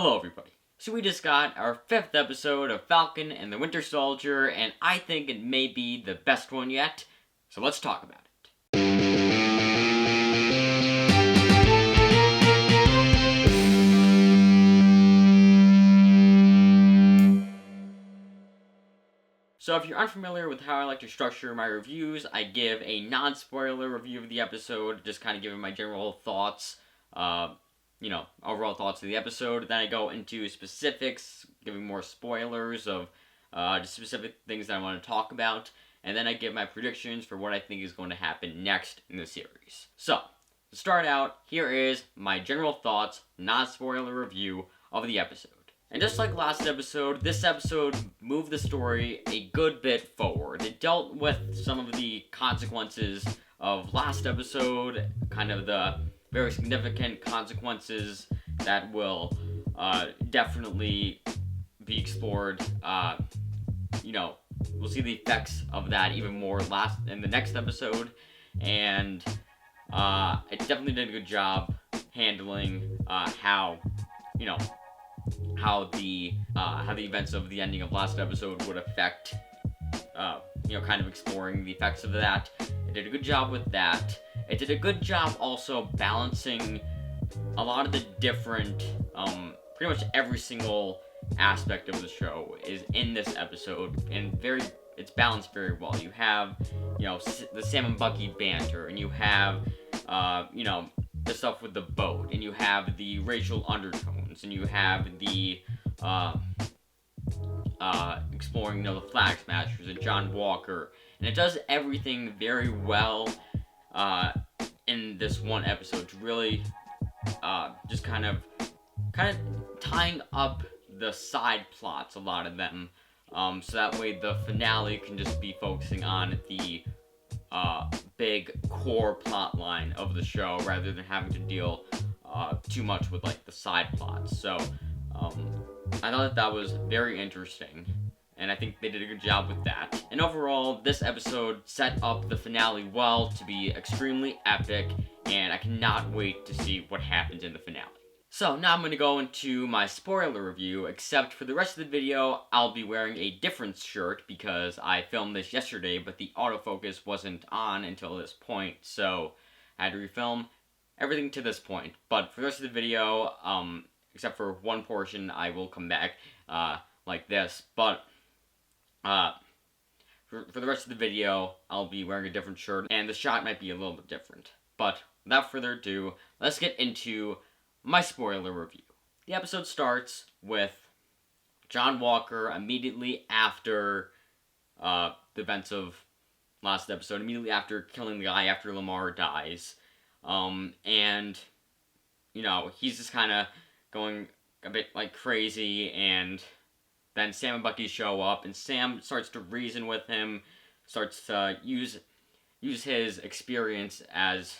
Hello everybody. So we just got our 5th episode of Falcon and the Winter Soldier, and I think it may be the best one yet, so let's talk about it. So if you're unfamiliar with how I like to structure my reviews, I give a non-spoiler review of the episode, just kind of giving my general thoughts, overall thoughts of the episode. Then I go into specifics, giving more spoilers of just specific things that I want to talk about. And then I give my predictions for what I think is going to happen next in the series. So, to start out, here is my general thoughts, non-spoiler review of the episode. And just like last episode, this episode moved the story a good bit forward. It dealt with some of the consequences of last episode, kind of the very significant consequences that will definitely be explored. We'll see the effects of that even more in the next episode, and it definitely did a good job handling how the events of the ending of last episode would affect, kind of exploring the effects of that. It did a good job with that. It did a good job also balancing a lot of the different, pretty much every single aspect of the show is in this episode, and it's balanced very well. You have, the Sam and Bucky banter, and you have, the stuff with the boat, and you have the racial undertones, and you have the exploring, the Flag Smashers and John Walker, and it does everything very well in this one episode to really just kind of tying up the side plots, a lot of them, so that way the finale can just be focusing on the big core plot line of the show rather than having to deal too much with the side plots. So I thought that was very interesting, and I think they did a good job with that. And overall, this episode set up the finale well to be extremely epic, and I cannot wait to see what happens in the finale. So now I'm going to go into my spoiler review, except for the rest of the video, I'll be wearing a different shirt because I filmed this yesterday, but the autofocus wasn't on until this point, so I had to refilm everything to this point. But for the rest of the video, except for one portion, I will come back like this. But for the rest of the video, I'll be wearing a different shirt, and the shot might be a little bit different. But without further ado, let's get into my spoiler review. The episode starts with John Walker immediately after the events of last episode, immediately after killing the guy after Lamar dies. And he's just kind of going a bit crazy, and then Sam and Bucky show up, and Sam starts to reason with him, starts to use his experience as,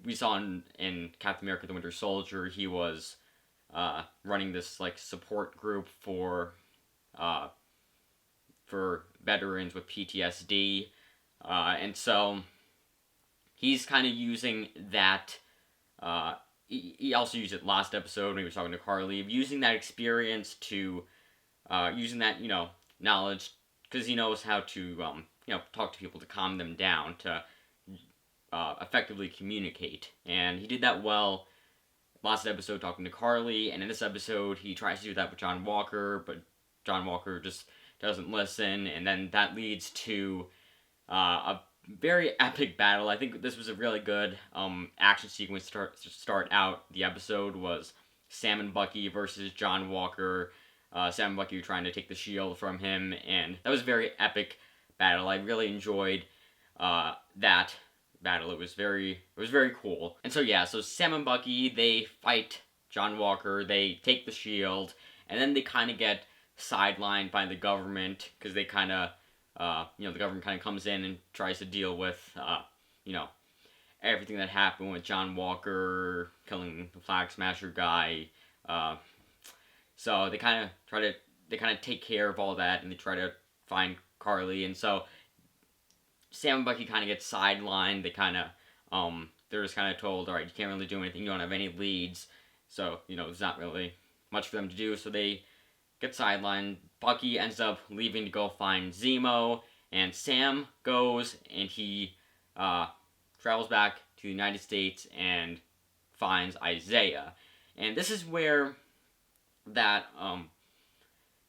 we saw in Captain America the Winter Soldier. He was running this support group for veterans with PTSD, and so he's kind of using that. He also used it last episode when he was talking to Carly, using that experience to using that knowledge, because he knows how to talk to people, to calm them down, to effectively communicate, and he did that well last episode talking to Carly, and in this episode he tries to do that with John Walker, but John Walker just doesn't listen, and then that leads to a very epic battle. I think this was a really good action sequence to start out the episode. Was Sam and Bucky versus John Walker. Sam and Bucky were trying to take the shield from him, and that was a very epic battle. I really enjoyed that battle. It was very cool. And so Sam and Bucky, they fight John Walker, they take the shield, and then they kind of get sidelined by the government, because they kind of the government kind of comes in and tries to deal with everything that happened with John Walker killing the Flag Smasher guy. So they kind of take care of all that, and they try to find Carly, and so Sam and Bucky kind of get sidelined. They kind of, they're just kind of told, alright, you can't really do anything, you don't have any leads, so there's not really much for them to do. So they get sidelined. Bucky ends up leaving to go find Zemo, and Sam goes and he travels back to the United States and finds Isaiah. And this is where that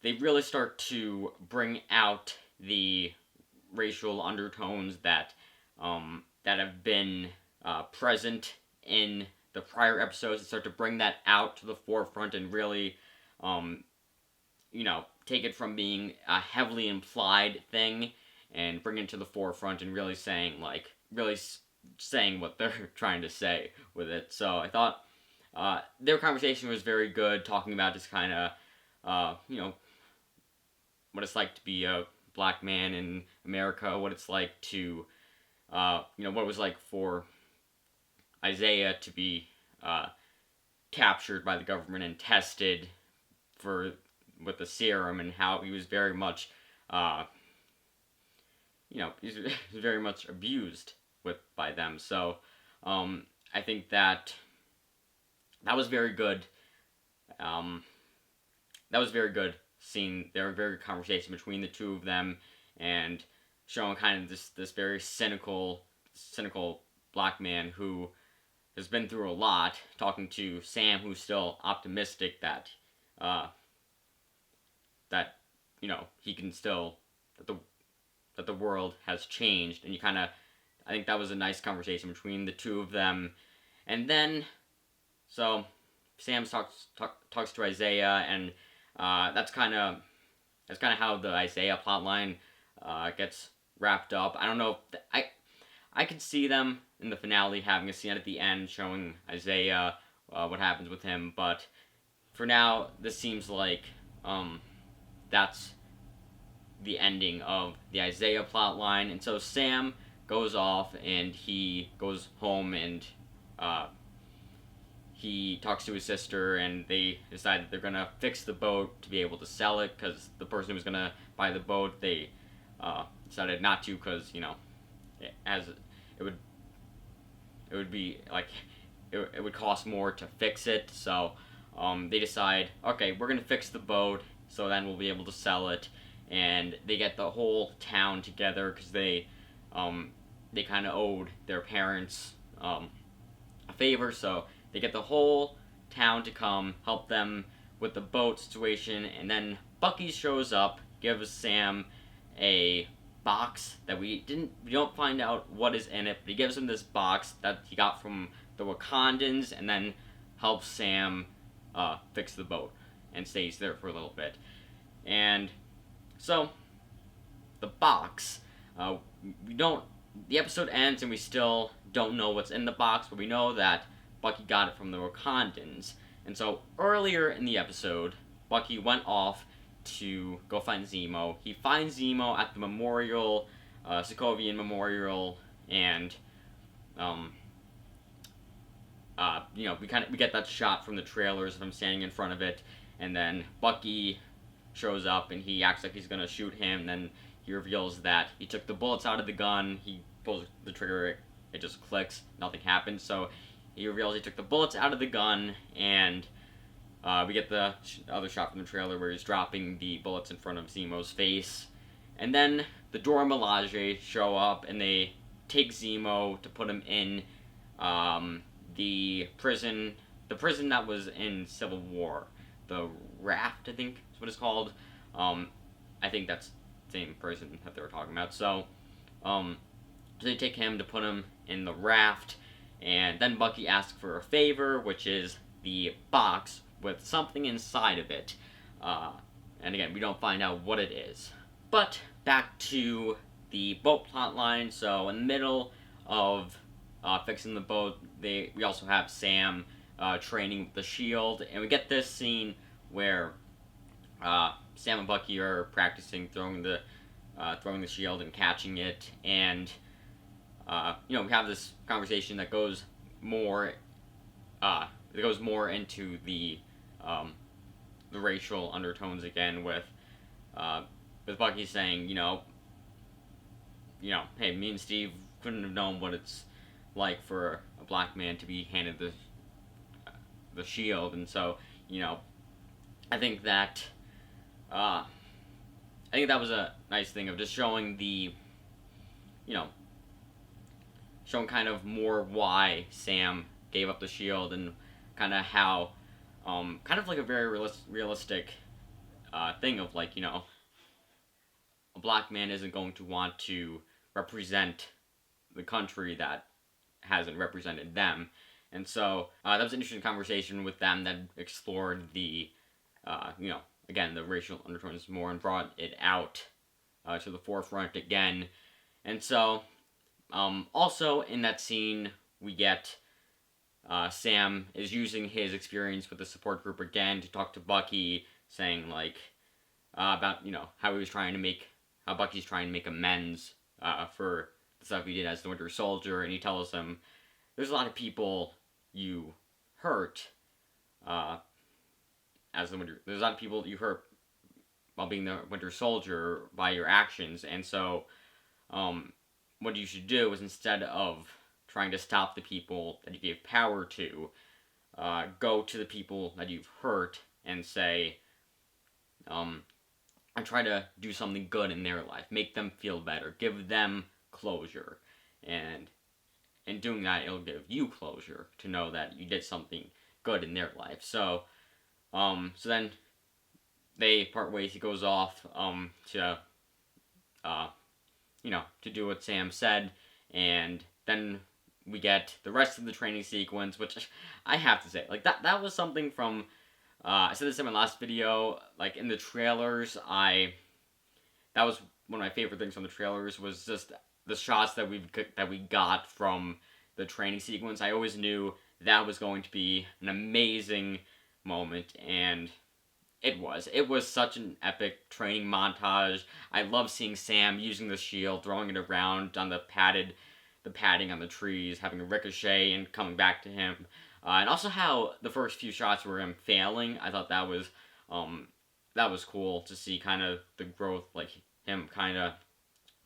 they really start to bring out the racial undertones that that have been present in the prior episodes, and start to bring that out to the forefront and really take it from being a heavily implied thing and bring it to the forefront and really saying what they're trying to say with it. So I thought their conversation was very good, talking about just kind of what it's like to be a black man in America, what it's like to what it was like for Isaiah to be captured by the government and tested with the serum, and how he was very much he's very much abused by them. So I think that was very good. That was very good seeing their very good conversation between the two of them, and showing kind of this very cynical black man who has been through a lot, talking to Sam, who's still optimistic that he can still, that the world has changed. And I think that was a nice conversation between the two of them. And then so Sam talks to Isaiah, and that's kind of how the Isaiah plotline gets wrapped up. I don't know if I could see them in the finale having a scene at the end showing Isaiah, what happens with him, but for now this seems like that's the ending of the Isaiah plotline. And so Sam goes off and he goes home, and he talks to his sister, and they decide that they're gonna fix the boat to be able to sell it, because the person who was gonna buy the boat, they decided not to, because it would be like it would cost more to fix it. So they decide, okay, we're gonna fix the boat, so then we'll be able to sell it. And they get the whole town together, because they kind of owed their parents a favor, so they get the whole town to come help them with the boat situation. And then Bucky shows up, gives Sam a box that we don't find out what is in it, but he gives him this box that he got from the Wakandans, and then helps Sam fix the boat and stays there for a little bit. And so the box, the episode ends and we still don't know what's in the box, but we know that Bucky got it from the Wakandans. And so earlier in the episode, Bucky went off to go find Zemo. He finds Zemo at the memorial, Sokovian Memorial, and we get that shot from the trailers of him standing in front of it, and then Bucky shows up and he acts like he's gonna shoot him. And then he reveals that he took the bullets out of the gun. He pulls the trigger, it just clicks, nothing happens. So he reveals he took the bullets out of the gun, and we get the other shot from the trailer where he's dropping the bullets in front of Zemo's face. And then the Dora Milaje show up, and they take Zemo to put him in the prison that was in Civil War. The Raft, I think is what it's called. I think that's the same prison that they were talking about. So they take him to put him in the Raft, and then Bucky asks for a favor, which is the box with something inside of it. And again, we don't find out what it is. But back to the boat plotline. So in the middle of fixing the boat, we also have Sam training with the shield, and we get this scene where Sam and Bucky are practicing throwing the shield and catching it, and we have this conversation that goes more into the racial undertones again, with Bucky saying, hey, me and Steve couldn't have known what it's like for a black man to be handed the the shield. And so, you know, I think that uh, I think that was a nice thing of just showing the, you know, showing kind of more why Sam gave up the shield, and kind of how, kind of like a very realistic thing of, like, you know, a black man isn't going to want to represent the country that hasn't represented them. And so that was an interesting conversation with them that explored the, you know, again, the racial undertones more and brought it out to the forefront again. And so, also in that scene, we get Sam is using his experience with the support group again to talk to Bucky, saying, like, about, you know, how Bucky's trying to make amends for the stuff he did as the Winter Soldier, and he tells him, there's a lot of people you hurt there's a lot of people that you hurt while being the Winter Soldier by your actions, and so what you should do is, instead of trying to stop the people that you gave power to, go to the people that you've hurt and say, and try to do something good in their life, make them feel better, give them closure, and in doing that, it'll give you closure to know that you did something good in their life. So, so then they part ways. He goes off to, you know, to do what Sam said, and then we get the rest of the training sequence, which I have to say, like, that was something from, I said this in my last video, like, in the trailers, that was one of my favorite things from the trailers, was just the shots that we got from the training sequence. I always knew that was going to be an amazing moment, and it was such an epic training montage. I love seeing Sam using the shield, throwing it around on the padding on the trees, having a ricochet and coming back to him, and also how the first few shots were him failing. I thought that was cool to see, kind of the growth, like him kind of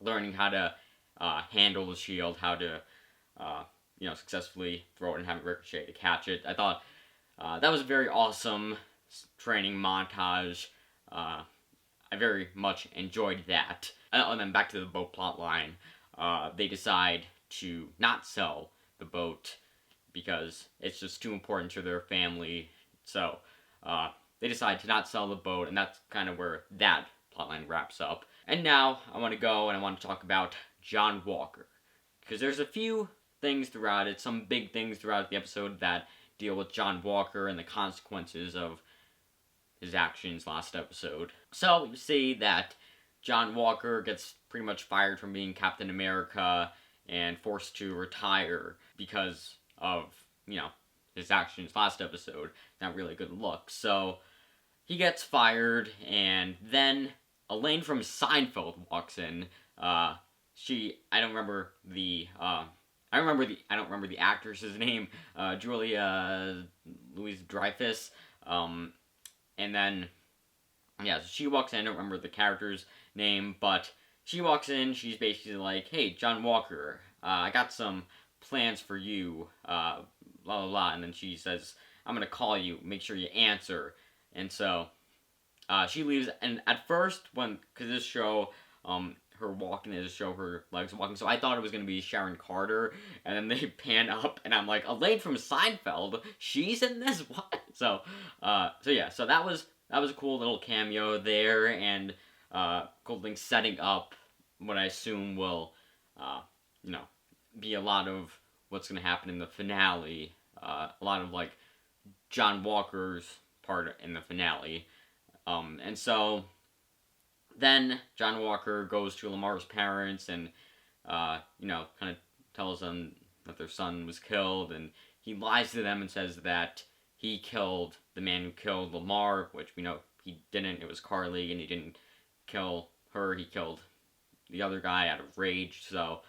learning how to handle the shield, how to you know, successfully throw it and have it ricochet to catch it. I thought that was a very awesome training montage. I very much enjoyed that. And then back to the boat plot line. They decide to not sell the boat because it's just too important to their family. So they decide to not sell the boat, and that's kind of where that plotline wraps up. And now I want to go and I want to talk about John Walker, because there's a few things throughout it, some big things throughout the episode that deal with John Walker and the consequences of his actions last episode. So you see that John Walker gets pretty much fired from being Captain America and forced to retire because of, you know, his actions last episode. Not really a good look. So he gets fired, and then Elaine from Seinfeld walks in. I don't remember the actress's name, Julia Louis-Dreyfus, and then, yeah, so she walks in. I don't remember the character's name, but she walks in. She's basically like, hey, John Walker, I got some plans for you, blah, blah, blah, and then she says, I'm gonna call you, make sure you answer. And so she leaves, and at first, because this show, her walking is show her legs walking, so I thought it was gonna be Sharon Carter, and then they pan up, and I'm like, Elaine from Seinfeld, she's in this? What? So yeah, so that was a cool little cameo there, and cool thing setting up what I assume will, you know, be a lot of what's gonna happen in the finale, a lot of, like, John Walker's part in the finale. And so then John Walker goes to Lamar's parents and, you know, kind of tells them that their son was killed, and he lies to them and says that he killed the man who killed Lamar, which we know he didn't. It was Carly, and he didn't kill her. He killed the other guy out of rage. So,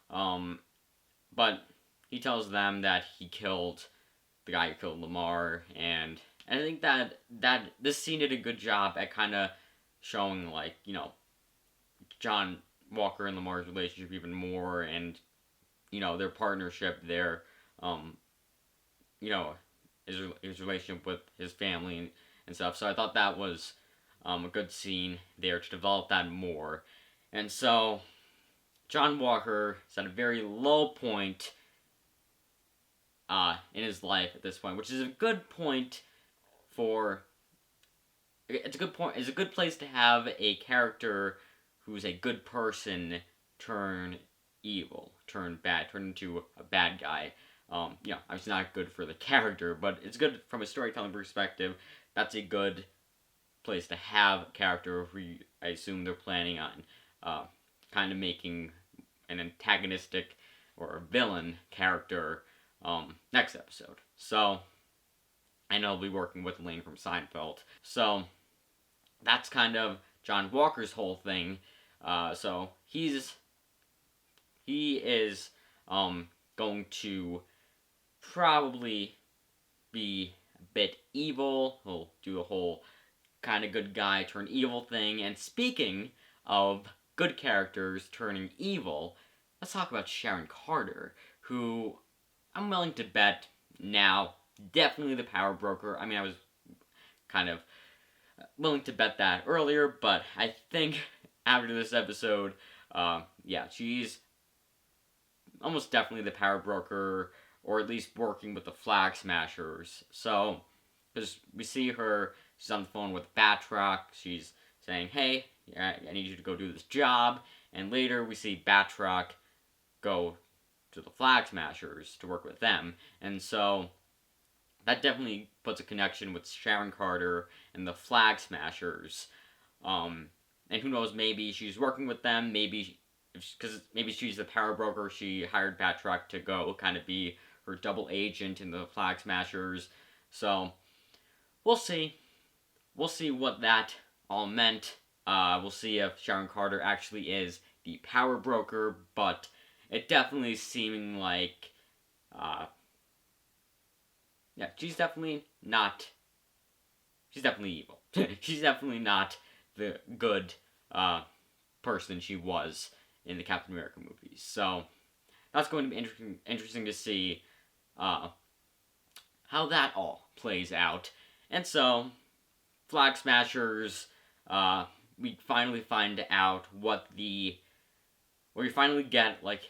but he tells them that he killed the guy who killed Lamar, and I think that this scene did a good job at kind of showing, like, you know, John Walker and Lamar's relationship even more, and, you know, their partnership, their, you know, his relationship with his family and stuff. So I thought that was a good scene there to develop that more. And so John Walker is at a very low point in his life at this point, which is a good point for. It's a good point. It's a good place to have a character who's a good person turn evil, turn bad, turn into a bad guy. It's not good for the character, but it's good from a storytelling perspective. That's a good place to have a character who I assume they're planning on kind of making an antagonistic or a villain character next episode. So, I know I'll be working with Elaine from Seinfeld. So, that's kind of John Walker's whole thing. So, he is going to probably be a bit evil. He'll do a whole kind of good guy turn evil thing. And speaking of good characters turning evil, let's talk about Sharon Carter, who I'm willing to bet now definitely the power broker. I mean, I was kind of willing to bet that earlier, but I think after this episode, she's almost definitely the power broker, or at least working with the Flag Smashers. So, because we see her, she's on the phone with Batroc, she's saying, hey, I need you to go do this job, and later we see Batroc go to the Flag Smashers to work with them, and so that definitely puts a connection with Sharon Carter and the Flag Smashers, and who knows, maybe she's working with them, maybe she's the power broker, she hired Batroc to go kind of be her double agent in the Flag Smashers, so we'll see what that all meant. We'll see if Sharon Carter actually is the power broker, but it definitely seeming like, she's definitely evil. She's definitely not the good person she was in the Captain America movies. So that's going to be interesting to see how that all plays out. And so, Flag Smashers, we finally find out we finally get, like,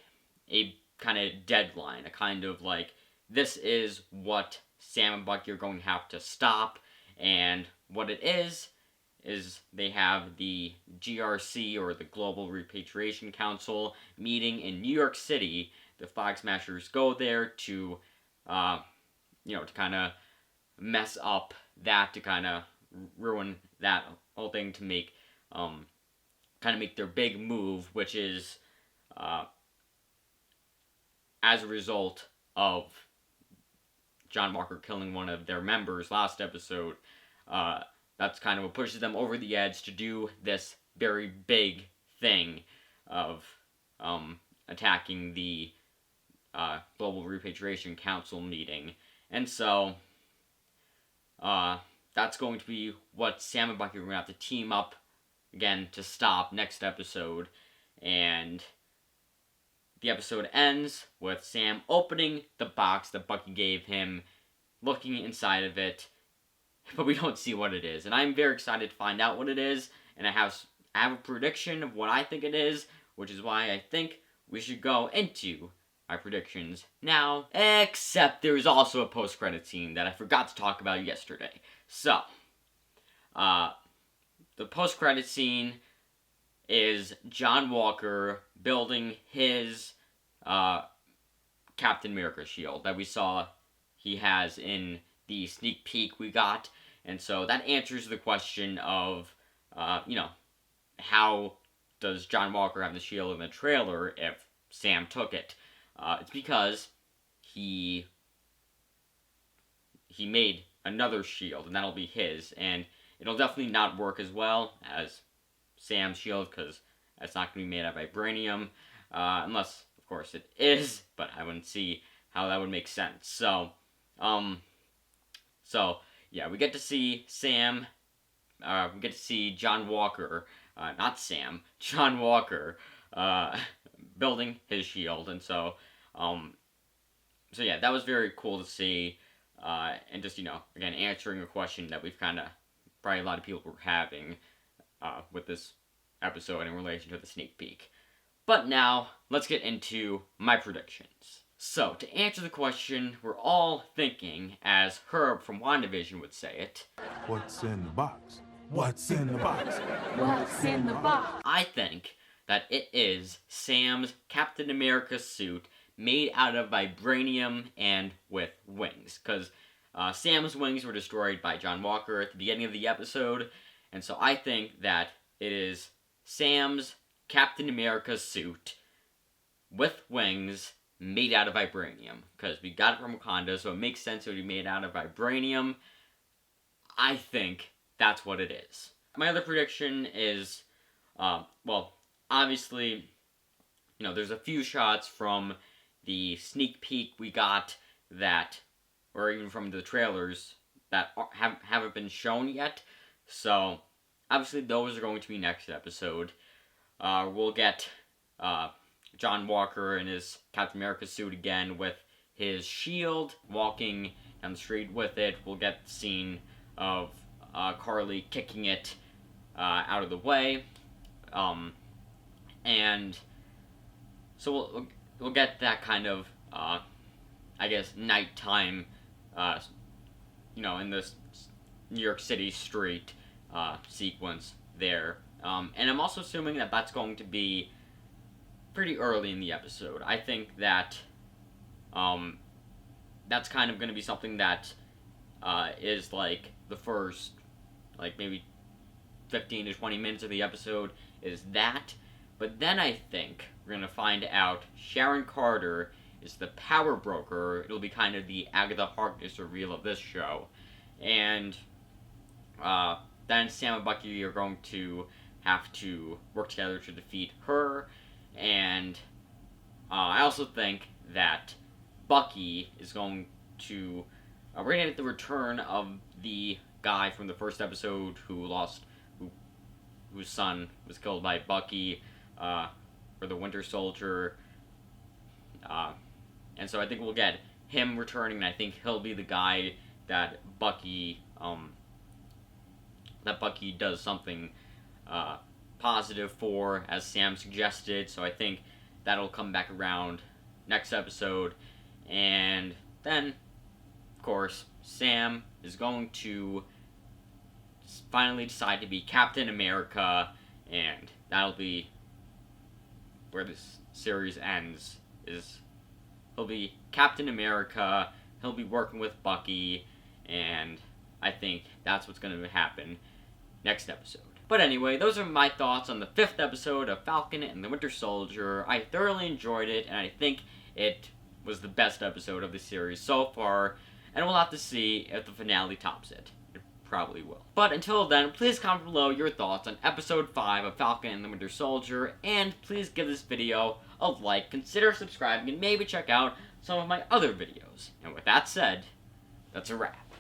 a kind of deadline, a kind of, like, this is what Sam and Bucky are going to have to stop, and what it is they have the GRC, or the Global Repatriation Council, meeting in New York City. The Flag Smashers go there to kind of mess up that, to kind of ruin that whole thing, to make their big move, which is as a result of John Walker killing one of their members last episode. That's kind of what pushes them over the edge to do this very big thing of attacking the Global Repatriation Council meeting. And so, that's going to be what Sam and Bucky are going to have to team up again to stop next episode. And the episode ends with Sam opening the box that Bucky gave him, looking inside of it, but we don't see what it is. And I'm very excited to find out what it is, and I have a prediction of what I think it is, which is why I think we should go into my predictions now. Except there is also a post-credit scene that I forgot to talk about yesterday. So, the post-credit scene is John Walker building his Captain America shield that we saw he has in the sneak peek we got. And so that answers the question of, how does John Walker have the shield in the trailer if Sam took it? It's because he made another shield, and that'll be his, and it'll definitely not work as well as Sam's shield, because it's not going to be made out of vibranium, unless, of course, it is, but I wouldn't see how that would make sense. So, we get to see we get to see John Walker, not Sam, John Walker, building his shield, and that was very cool to see. and just, again, answering a question that we've kind of, probably a lot of people were having with this episode in relation to the sneak peek. But now, let's get into my predictions. So, to answer the question we're all thinking, as Herb from WandaVision would say it, what's in the box? What's in the box? What's in the box? I think that it is Sam's Captain America suit made out of vibranium and with wings. Because Sam's wings were destroyed by John Walker at the beginning of the episode, and so I think that it is Sam's Captain America suit with wings made out of vibranium. Because we got it from Wakanda, so it makes sense it would be made out of vibranium. I think that's what it is. My other prediction is, obviously, there's a few shots from the sneak peek we got that, or even from the trailers, that haven't been shown yet. So, obviously, those are going to be next episode. We'll get John Walker in his Captain America suit again with his shield, walking down the street with it. We'll get the scene of Carly kicking it out of the way. And so we'll get that kind of, nighttime, in this New York City street sequence there. And I'm also assuming that that's going to be pretty early in the episode. I think that that's kind of going to be something that is like the first, maybe 15 to 20 minutes of the episode is that. But then I think we're going to find out Sharon Carter is the power broker. It'll be kind of the Agatha Harkness reveal of this show. And then Sam and Bucky are going to have to work together to defeat her. And I also think that Bucky is going to... we're going to get the return of the guy from the first episode whose son was killed by Bucky, or the Winter Soldier. And so I think we'll get him returning, and I think he'll be the guy that Bucky does something positive for, as Sam suggested. So I think that'll come back around next episode. And then, of course, Sam is going to finally decide to be Captain America, and that'll be where this series ends. He'll be Captain America, he'll be working with Bucky, and I think that's what's going to happen next episode. But anyway, those are my thoughts on the 5th episode of Falcon and the Winter Soldier. I thoroughly enjoyed it, and I think it was the best episode of the series so far, and we'll have to see if the finale tops it. It probably will. But until then, please comment below your thoughts on episode 5 of Falcon and the Winter Soldier, and please give this video a like, consider subscribing, and maybe check out some of my other videos. And with that said, that's a wrap.